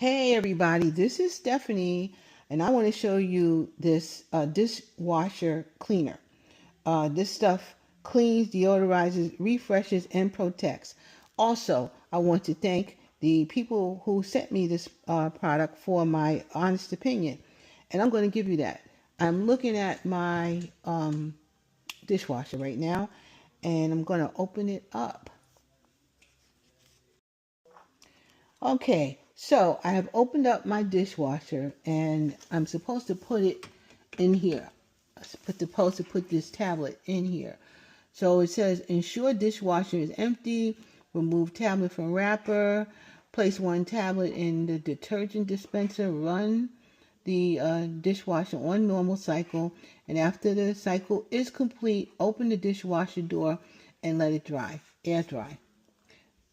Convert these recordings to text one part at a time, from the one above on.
Hey everybody, this is Stephanie and I want to show you this dishwasher cleaner. This stuff cleans, deodorizes, refreshes, and protects. Also, I want to thank the people who sent me this product for my honest opinion. And I'm going to give you that. I'm looking at my dishwasher right now and I'm going to open it up. Okay, so I have opened up my dishwasher and I'm supposed to put it in here. Supposed to put this tablet in here. So it says ensure dishwasher is empty, remove tablet from wrapper, place one tablet in the detergent dispenser, run the dishwasher on normal cycle, and after the cycle is complete, open the dishwasher door and let it dry, air dry.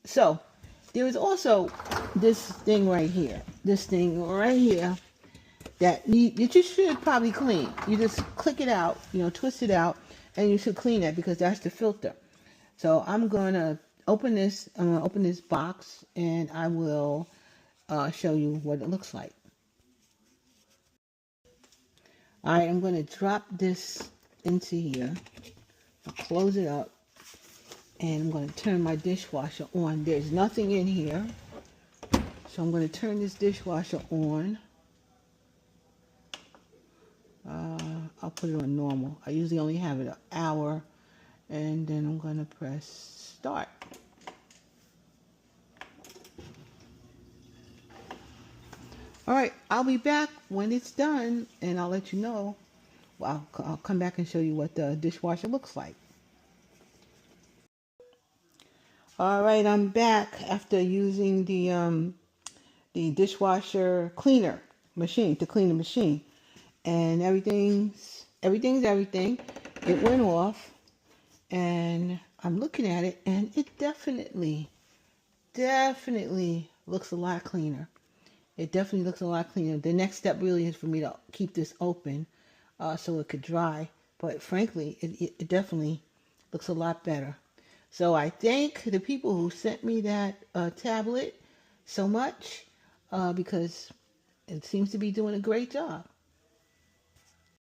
So there is also this thing right here, that you should probably clean. You just click it out, twist it out, and you should clean it because that's the filter. So I'm going to open this. I'm going to open this box, and I will show you what it looks like. All right, I'm going to drop this into here. I'll close it up, and I'm going to turn my dishwasher on. There's nothing in here. So I'm going to turn this dishwasher on. I'll put it on normal. I usually only have it an hour. And then I'm going to press start. All right, I'll be back when it's done. And I'll let you know. Well, I'll come back and show you what the dishwasher looks like. All right, I'm back after using the dishwasher cleaner machine to clean the machine, and everything's everything. It went off, and I'm looking at it, and it definitely looks a lot cleaner. It definitely looks a lot cleaner. The next step really is for me to keep this open so it could dry, but frankly, it definitely looks a lot better. So I thank the people who sent me that tablet so much because it seems to be doing a great job.